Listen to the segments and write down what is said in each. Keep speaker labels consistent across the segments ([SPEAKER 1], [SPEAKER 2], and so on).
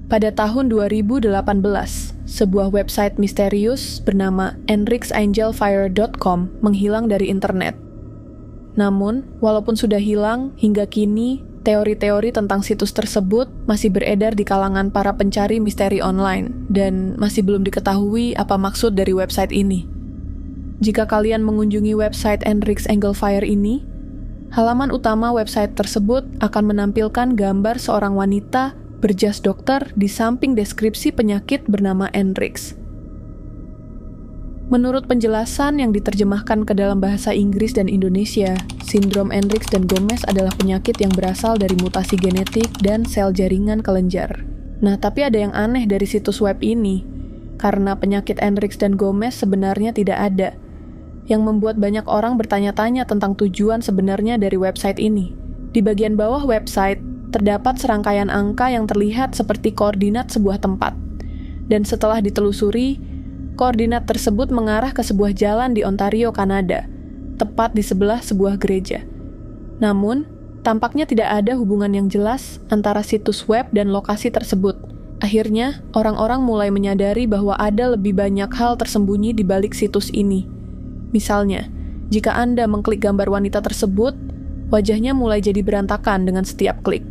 [SPEAKER 1] Pada tahun 2018, sebuah website misterius bernama enrixangelfire.com menghilang dari internet. Namun, walaupun sudah hilang, hingga kini teori-teori tentang situs tersebut masih beredar di kalangan para pencari misteri online dan masih belum diketahui apa maksud dari website ini. Jika kalian mengunjungi website Enrix Angel Fire ini, halaman utama website tersebut akan menampilkan gambar seorang wanita berjas dokter di samping deskripsi penyakit bernama Enrix. Menurut penjelasan yang diterjemahkan ke dalam bahasa Inggris dan Indonesia, sindrom Enrix dan Gomez adalah penyakit yang berasal dari mutasi genetik dan sel jaringan kelenjar. Nah, tapi ada yang aneh dari situs web ini, karena penyakit Enrix dan Gomez sebenarnya tidak ada, yang membuat banyak orang bertanya-tanya tentang tujuan sebenarnya dari website ini. Di bagian bawah website, terdapat serangkaian angka yang terlihat seperti koordinat sebuah tempat. Dan setelah ditelusuri, koordinat tersebut mengarah ke sebuah jalan di Ontario, Kanada, tepat di sebelah sebuah gereja. Namun, tampaknya tidak ada hubungan yang jelas antara situs web dan lokasi tersebut. Akhirnya, orang-orang mulai menyadari bahwa ada lebih banyak hal tersembunyi di balik situs ini. Misalnya, jika Anda mengklik gambar wanita tersebut, wajahnya mulai jadi berantakan dengan setiap klik.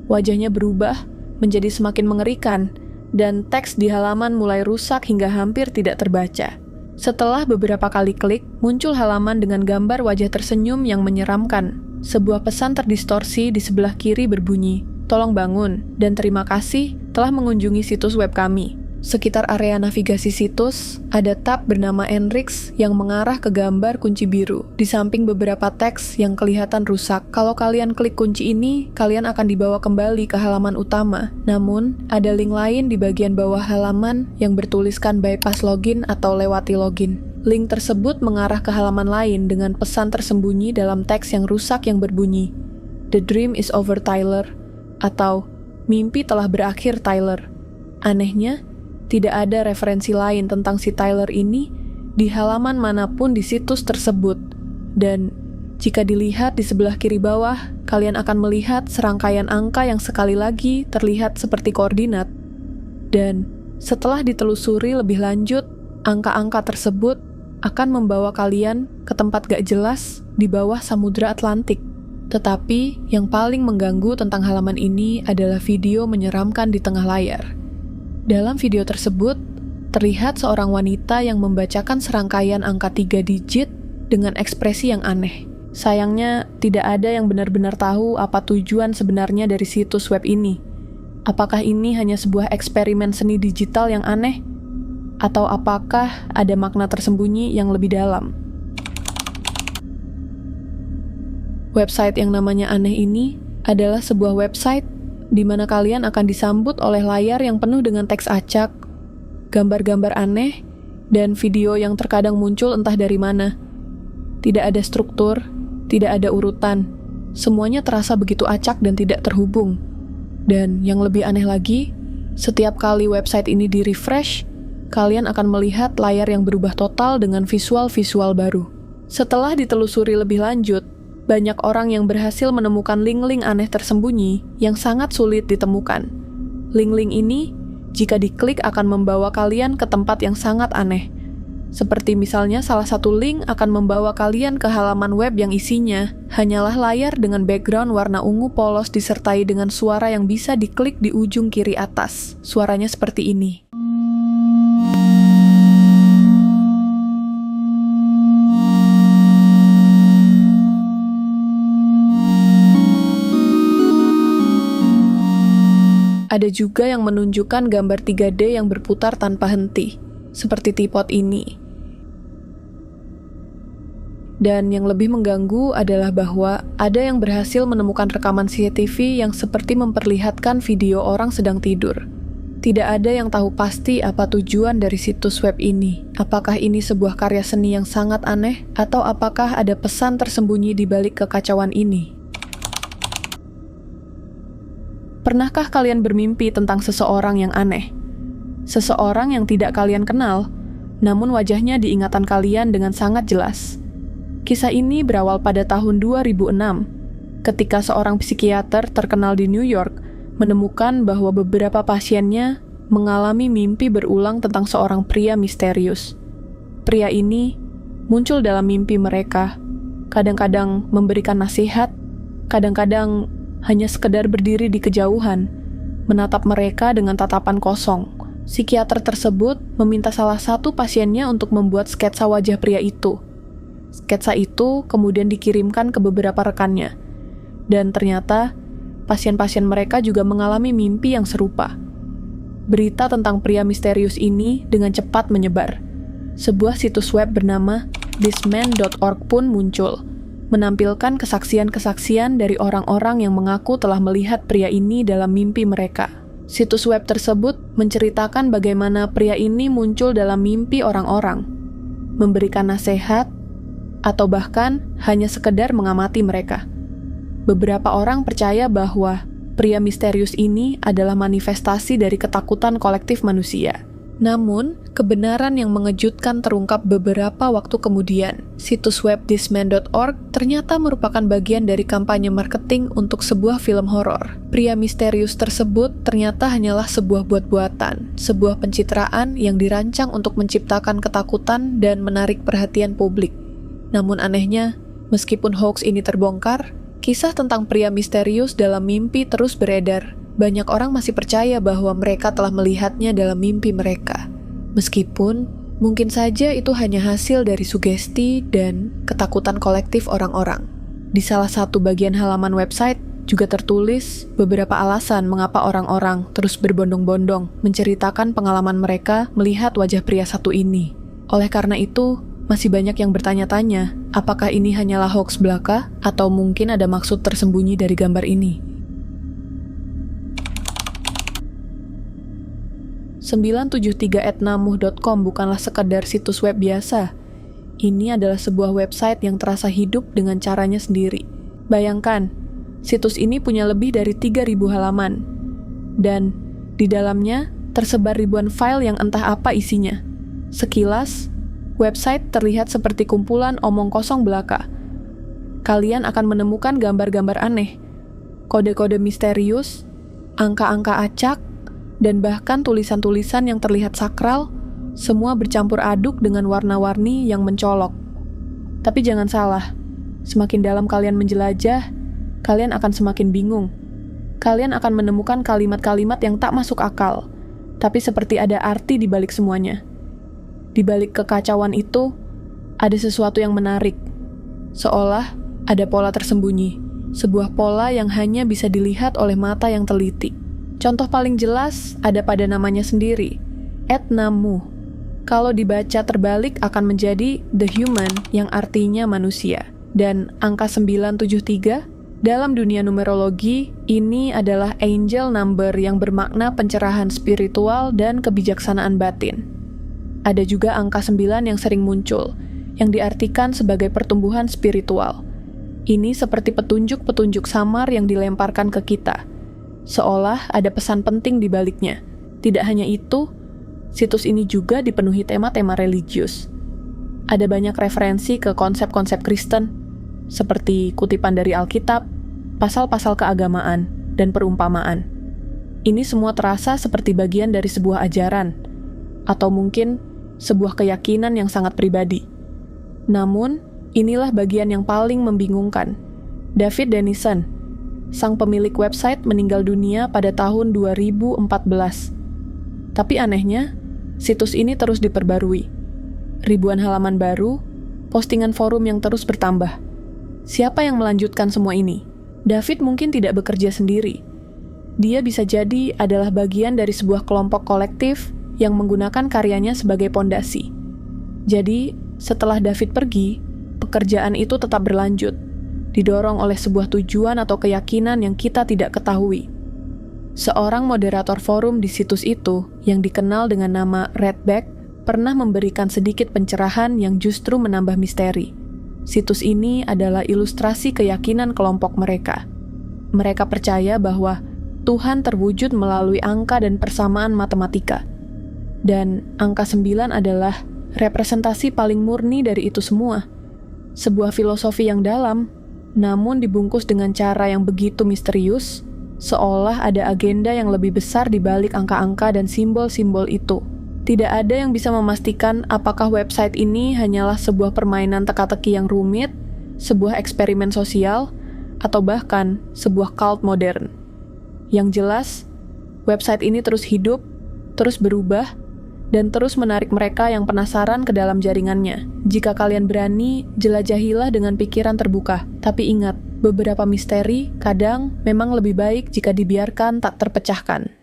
[SPEAKER 1] Wajahnya berubah menjadi semakin mengerikan, dan teks di halaman mulai rusak hingga hampir tidak terbaca. Setelah beberapa kali klik, muncul halaman dengan gambar wajah tersenyum yang menyeramkan. Sebuah pesan terdistorsi di sebelah kiri berbunyi, "Tolong bangun, dan terima kasih telah mengunjungi situs web kami." Sekitar area navigasi situs, ada tab bernama Enrix yang mengarah ke gambar kunci biru, di samping beberapa teks yang kelihatan rusak. Kalau kalian klik kunci ini, kalian akan dibawa kembali ke halaman utama. Namun, ada link lain di bagian bawah halaman yang bertuliskan bypass login atau lewati login. Link tersebut mengarah ke halaman lain dengan pesan tersembunyi dalam teks yang rusak yang berbunyi, "The dream is over, Tyler," atau "Mimpi telah berakhir, Tyler." Anehnya, tidak ada referensi lain tentang si Tyler ini di halaman manapun di situs tersebut. Dan jika dilihat di sebelah kiri bawah, kalian akan melihat serangkaian angka yang sekali lagi terlihat seperti koordinat. Dan setelah ditelusuri lebih lanjut, angka-angka tersebut akan membawa kalian ke tempat gak jelas di bawah Samudra Atlantik. Tetapi yang paling mengganggu tentang halaman ini adalah video menyeramkan di tengah layar. Dalam video tersebut, terlihat seorang wanita yang membacakan serangkaian angka 3 digit dengan ekspresi yang aneh. Sayangnya, tidak ada yang benar-benar tahu apa tujuan sebenarnya dari situs web ini. Apakah ini hanya sebuah eksperimen seni digital yang aneh? Atau apakah ada makna tersembunyi yang lebih dalam? Website yang namanya aneh ini adalah sebuah website di mana kalian akan disambut oleh layar yang penuh dengan teks acak, gambar-gambar aneh, dan video yang terkadang muncul entah dari mana. Tidak ada struktur, tidak ada urutan. Semuanya terasa begitu acak dan tidak terhubung. Dan yang lebih aneh lagi, setiap kali website ini di-refresh, kalian akan melihat layar yang berubah total dengan visual-visual baru. Setelah ditelusuri lebih lanjut, banyak orang yang berhasil menemukan link-link aneh tersembunyi yang sangat sulit ditemukan. Link-link ini, jika diklik akan membawa kalian ke tempat yang sangat aneh. Seperti misalnya salah satu link akan membawa kalian ke halaman web yang isinya hanyalah layar dengan background warna ungu polos disertai dengan suara yang bisa diklik di ujung kiri atas. Suaranya seperti ini. Ada juga yang menunjukkan gambar 3D yang berputar tanpa henti, seperti teapot ini. Dan yang lebih mengganggu adalah bahwa ada yang berhasil menemukan rekaman CCTV yang seperti memperlihatkan video orang sedang tidur. Tidak ada yang tahu pasti apa tujuan dari situs web ini. Apakah ini sebuah karya seni yang sangat aneh, atau apakah ada pesan tersembunyi di balik kekacauan ini? Pernahkah kalian bermimpi tentang seseorang yang aneh? Seseorang yang tidak kalian kenal, namun wajahnya diingatan kalian dengan sangat jelas. Kisah ini berawal pada tahun 2006, ketika seorang psikiater terkenal di New York menemukan bahwa beberapa pasiennya mengalami mimpi berulang tentang seorang pria misterius. Pria ini muncul dalam mimpi mereka, kadang-kadang memberikan nasihat, kadang-kadang hanya sekedar berdiri di kejauhan, menatap mereka dengan tatapan kosong. Psikiater tersebut meminta salah satu pasiennya untuk membuat sketsa wajah pria itu. Sketsa itu kemudian dikirimkan ke beberapa rekannya, dan ternyata pasien-pasien mereka juga mengalami mimpi yang serupa. Berita tentang pria misterius ini dengan cepat menyebar. Sebuah situs web bernama thisman.org pun muncul, menampilkan kesaksian-kesaksian dari orang-orang yang mengaku telah melihat pria ini dalam mimpi mereka. Situs web tersebut menceritakan bagaimana pria ini muncul dalam mimpi orang-orang, memberikan nasihat, atau bahkan hanya sekedar mengamati mereka. Beberapa orang percaya bahwa pria misterius ini adalah manifestasi dari ketakutan kolektif manusia. Namun, kebenaran yang mengejutkan terungkap beberapa waktu kemudian. Situs web thisman.org ternyata merupakan bagian dari kampanye marketing untuk sebuah film horor. Pria misterius tersebut ternyata hanyalah sebuah buat-buatan, sebuah pencitraan yang dirancang untuk menciptakan ketakutan dan menarik perhatian publik. Namun anehnya, meskipun hoax ini terbongkar, kisah tentang pria misterius dalam mimpi terus beredar. Banyak orang masih percaya bahwa mereka telah melihatnya dalam mimpi mereka. Meskipun mungkin saja itu hanya hasil dari sugesti dan ketakutan kolektif orang-orang. Di salah satu bagian halaman website juga tertulis beberapa alasan mengapa orang-orang terus berbondong-bondong menceritakan pengalaman mereka melihat wajah pria satu ini. Oleh karena itu, masih banyak yang bertanya-tanya, apakah ini hanyalah hoax belaka atau mungkin ada maksud tersembunyi dari gambar ini. 973@namuh.com bukanlah sekadar situs web biasa. Ini adalah sebuah website yang terasa hidup dengan caranya sendiri. Bayangkan, situs ini punya lebih dari 3.000 halaman. Dan di dalamnya tersebar ribuan file yang entah apa isinya. Sekilas, website terlihat seperti kumpulan omong kosong belaka. Kalian akan menemukan gambar-gambar aneh, kode-kode misterius, angka-angka acak, dan bahkan tulisan-tulisan yang terlihat sakral, semua bercampur aduk dengan warna-warni yang mencolok. Tapi jangan salah, semakin dalam kalian menjelajah, kalian akan semakin bingung. Kalian akan menemukan kalimat-kalimat yang tak masuk akal, tapi seperti ada arti di balik semuanya. Di balik kekacauan itu, ada sesuatu yang menarik. Seolah ada pola tersembunyi, sebuah pola yang hanya bisa dilihat oleh mata yang teliti. Contoh paling jelas ada pada namanya sendiri, @namuh. Kalau dibaca terbalik akan menjadi the human yang artinya manusia. Dan angka 973, dalam dunia numerologi, ini adalah angel number yang bermakna pencerahan spiritual dan kebijaksanaan batin. Ada juga angka 9 yang sering muncul, yang diartikan sebagai pertumbuhan spiritual. Ini seperti petunjuk-petunjuk samar yang dilemparkan ke kita, seolah ada pesan penting di baliknya. Tidak hanya itu, situs ini juga dipenuhi tema-tema religius. Ada banyak referensi ke konsep-konsep Kristen, seperti kutipan dari Alkitab, pasal-pasal keagamaan, dan perumpamaan. Ini semua terasa seperti bagian dari sebuah ajaran, atau mungkin sebuah keyakinan yang sangat pribadi. Namun, inilah bagian yang paling membingungkan. David Denison, sang pemilik website, meninggal dunia pada tahun 2014. Tapi anehnya, situs ini terus diperbarui. Ribuan halaman baru, postingan forum yang terus bertambah. Siapa yang melanjutkan semua ini? David mungkin tidak bekerja sendiri. Dia bisa jadi adalah bagian dari sebuah kelompok kolektif yang menggunakan karyanya sebagai pondasi. Jadi, setelah David pergi, pekerjaan itu tetap berlanjut, didorong oleh sebuah tujuan atau keyakinan yang kita tidak ketahui. Seorang moderator forum di situs itu, yang dikenal dengan nama Redback, pernah memberikan sedikit pencerahan yang justru menambah misteri. Situs ini adalah ilustrasi keyakinan kelompok mereka. Mereka percaya bahwa Tuhan terwujud melalui angka dan persamaan matematika. Dan angka 9 adalah representasi paling murni dari itu semua. Sebuah filosofi yang dalam, namun dibungkus dengan cara yang begitu misterius, seolah ada agenda yang lebih besar di balik angka-angka dan simbol-simbol itu. Tidak ada yang bisa memastikan apakah website ini hanyalah sebuah permainan teka-teki yang rumit, sebuah eksperimen sosial, atau bahkan sebuah cult modern. Yang jelas, website ini terus hidup, terus berubah, dan terus menarik mereka yang penasaran ke dalam jaringannya. Jika kalian berani, jelajahilah dengan pikiran terbuka. Tapi ingat, beberapa misteri kadang memang lebih baik jika dibiarkan tak terpecahkan.